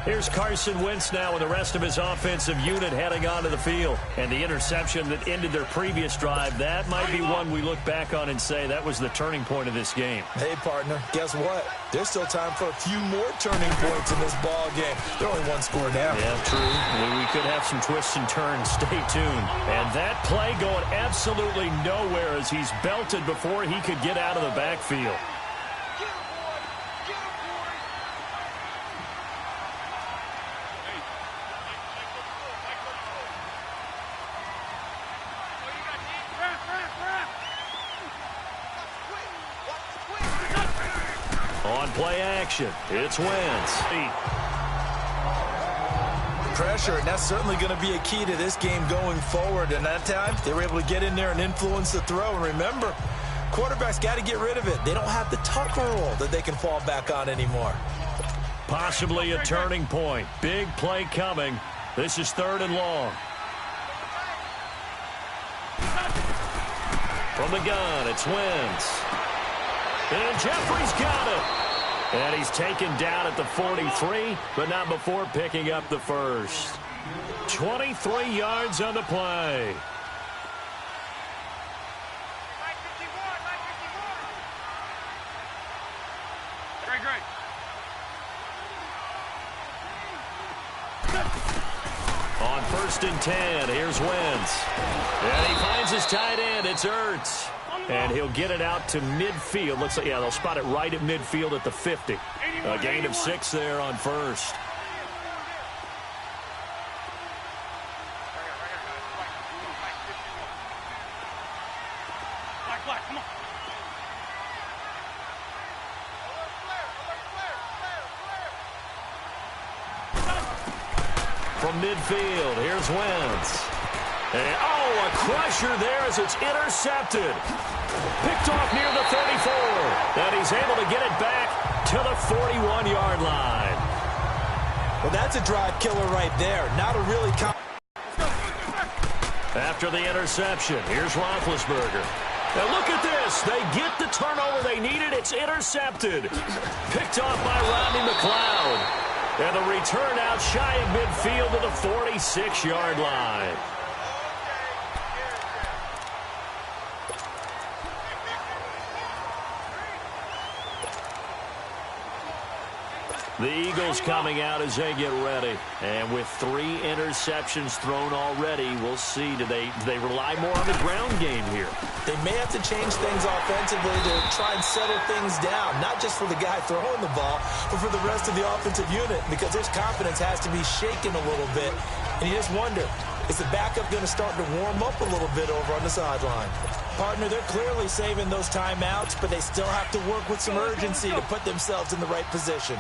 Here's Carson Wentz now with the rest of his offensive unit heading onto the field. And the interception that ended their previous drive, that might be one we look back on and say that was the turning point of this game. Hey, partner, guess what? There's still time for a few more turning points in this ball game. They're only 1 score down. Yeah, true. We could have some twists and turns. Stay tuned. And that play going absolutely nowhere as he's belted before he could get out of the backfield. On play action, it's Wentz. Pressure, and that's certainly going to be a key to this game going forward. And that time, they were able to get in there and influence the throw. And remember, quarterbacks got to get rid of it. They don't have the Tucker rule that they can fall back on anymore. Possibly a turning point. Big play coming. This is 3rd and long. From the gun, it's Wentz. And Jeffrey's got it. And he's taken down at the 43, but not before picking up the first. 23 yards on the play. Great. On 1st and 10, here's Wentz. And he finds his tight end. It's Ertz. And he'll get it out to midfield. Looks like, yeah, they'll spot it right at midfield at the 50. A gain of 6 there on 1st. Come on. From midfield, here's Wentz. And, a crusher there as it's intercepted. Picked off near the 34. And he's able to get it back to the 41-yard line. Well, that's a drive killer right there. Not a really... After the interception, here's Roethlisberger. Now look at this. They get the turnover they needed. It's intercepted. Picked off by Rodney McLeod. And the return out shy of midfield to the 46-yard line. The Eagles coming out as they get ready. And with 3 interceptions thrown already, we'll see. Do they rely more on the ground game here? They may have to change things offensively to try and settle things down, not just for the guy throwing the ball, but for the rest of the offensive unit, because his confidence has to be shaken a little bit. And you just wonder, is the backup going to start to warm up a little bit over on the sideline? Partner, they're clearly saving those timeouts, but they still have to work with some urgency to put themselves in the right position.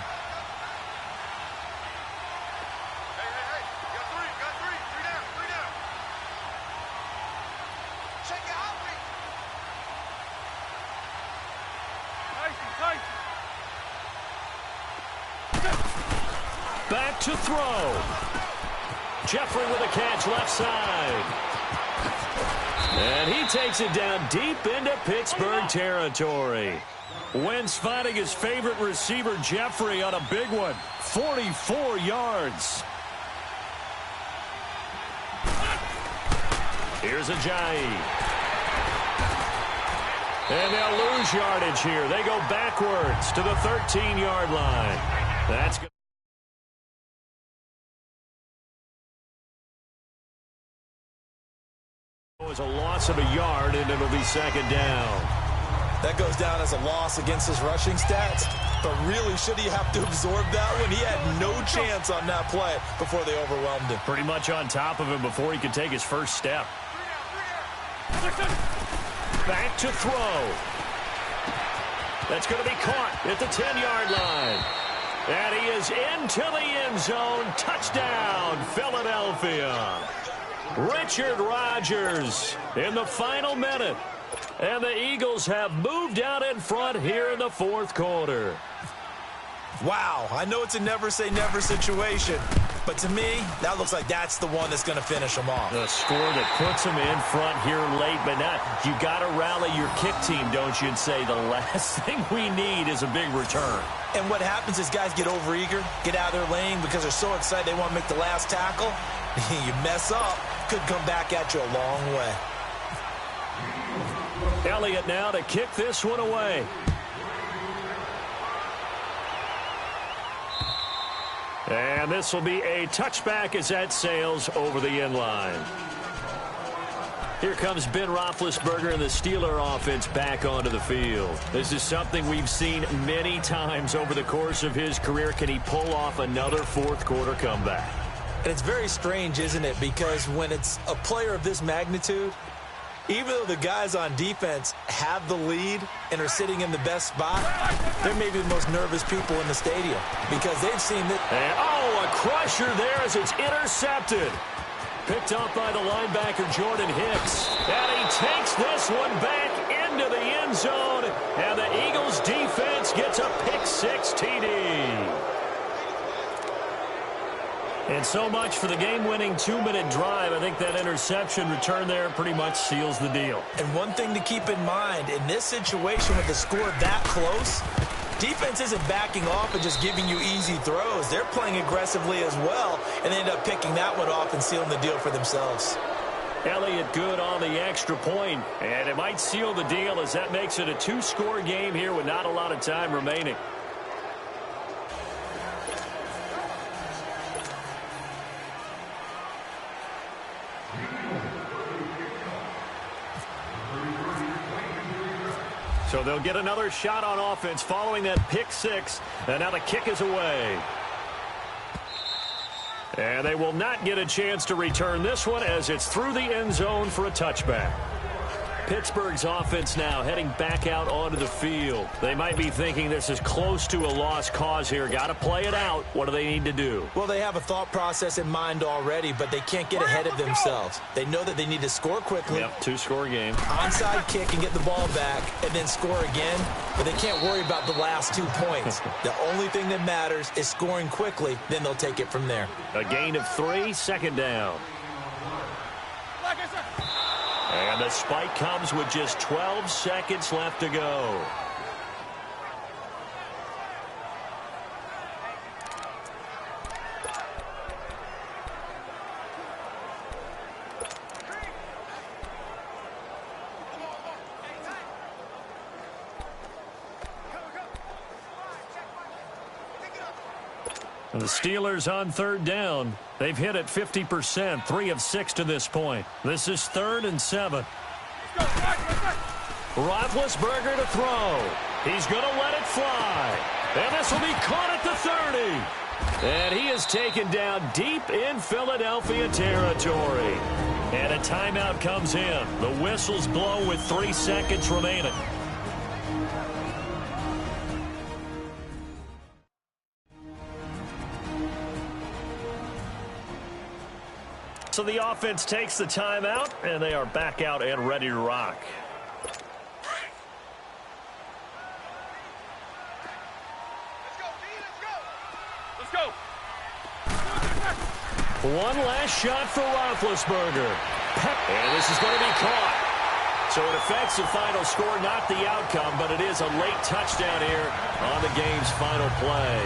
Back to throw. Jeffrey with a catch left side. And he takes it down deep into Pittsburgh territory. Wentz finding his favorite receiver, Jeffrey, on a big one. 44 yards. Here's Ajayi. And they'll lose yardage here. They go backwards to the 13-yard line. That's good. Was a loss of a yard, and it'll be second down. That goes down as a loss against his rushing stats, but really should he have to absorb that one? He had no chance on that play before they overwhelmed him. Pretty much on top of him before he could take his first step. Back to throw. That's going to be caught at the 10-yard line. And he is into the end zone. Touchdown, Philadelphia. Richard Rodgers in the final minute. And the Eagles have moved out in front here in the fourth quarter. Wow, I know it's a never-say-never situation, but to me, that looks like that's the one that's going to finish them off. The score that puts them in front here late, but not. You got to rally your kick team, don't you, and say the last thing we need is a big return. And what happens is guys get overeager, get out of their lane because they're so excited they want to make the last tackle. You mess up, could come back at you a long way. Elliott now to kick this one away. And this will be a touchback as that sails over the end line. Here comes Ben Roethlisberger and the Steeler offense back onto the field. This is something we've seen many times over the course of his career. Can he pull off another fourth quarter comeback? And it's very strange, isn't it? Because when it's a player of this magnitude, even though the guys on defense have the lead and are sitting in the best spot, they're maybe the most nervous people in the stadium because they've seen that. And, a crusher there as it's intercepted. Picked up by the linebacker, Jordan Hicks. And he takes this one back into the end zone. And the Eagles defense gets a pick-6 TD. And so much for the game-winning 2-minute drive. I think that interception return there pretty much seals the deal. And one thing to keep in mind, in this situation with the score that close, defense isn't backing off and just giving you easy throws. They're playing aggressively as well, and they end up picking that one off and sealing the deal for themselves. Elliott good on the extra point, and it might seal the deal as that makes it a 2-score game here with not a lot of time remaining. So they'll get another shot on offense following that pick-6, and now the kick is away. And they will not get a chance to return this one as it's through the end zone for a touchback. Pittsburgh's offense now heading back out onto the field. They might be thinking this is close to a lost cause here. Got to play it out. What do they need to do? Well, they have a thought process in mind already, but they can't get ahead of themselves. They know that they need to score quickly. Yep, two-score game. Onside kick and get the ball back and then score again, but they can't worry about the last 2 points. The only thing that matters is scoring quickly, then they'll take it from there. A gain of 3, second down. And the spike comes with just 12 seconds left to go. And the Steelers on third down. They've hit it 50%, 3 of 6 to this point. This is 3rd and 7. Roethlisberger to throw. He's going to let it fly. And this will be caught at the 30. And he is taken down deep in Philadelphia territory. And a timeout comes in. The whistles blow with 3 seconds remaining. So the offense takes the timeout, and they are back out and ready to rock. Let's go. One last shot for Roethlisberger. And this is going to be caught. So it affects the final score, not the outcome, but it is a late touchdown here on the game's final play.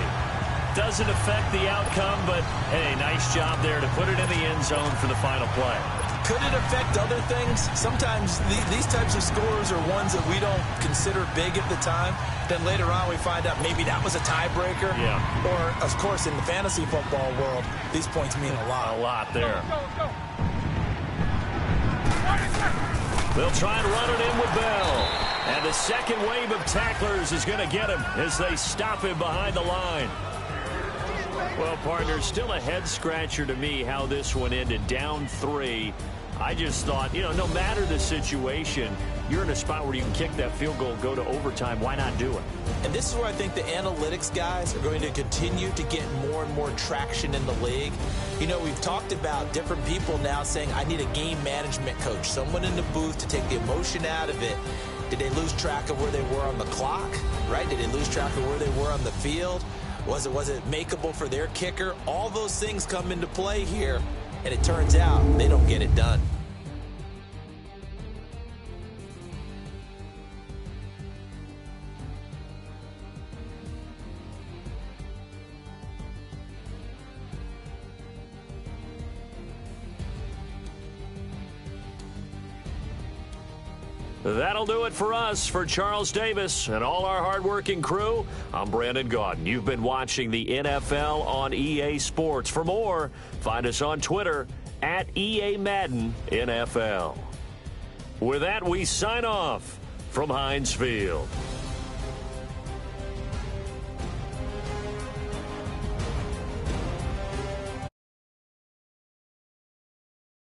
Doesn't affect the outcome, but, hey, nice job there to put it in the end zone for the final play. Could it affect other things? Sometimes these types of scores are ones that we don't consider big at the time. Then later on we find out maybe that was a tiebreaker. Yeah. Or, of course, in the fantasy football world, these points mean a lot. A lot there. Let's go. They'll try and run it in with Bell. And the second wave of tacklers is going to get him as they stop him behind the line. Well, partner, still a head-scratcher to me how this one ended, down 3. I just thought, no matter the situation, you're in a spot where you can kick that field goal, go to overtime. Why not do it? And this is where I think the analytics guys are going to continue to get more and more traction in the league. We've talked about different people now saying, I need a game management coach, someone in the booth to take the emotion out of it. Did they lose track of where they were on the clock, right? Did they lose track of where they were on the field? Was it makeable for their kicker? All those things come into play here, and it turns out they don't get it done. That'll do it for us. For Charles Davis and all our hardworking crew, I'm Brandon Gaudin. You've been watching the NFL on EA Sports. For more, find us on Twitter at EA Madden NFL. With that, we sign off from Heinz Field.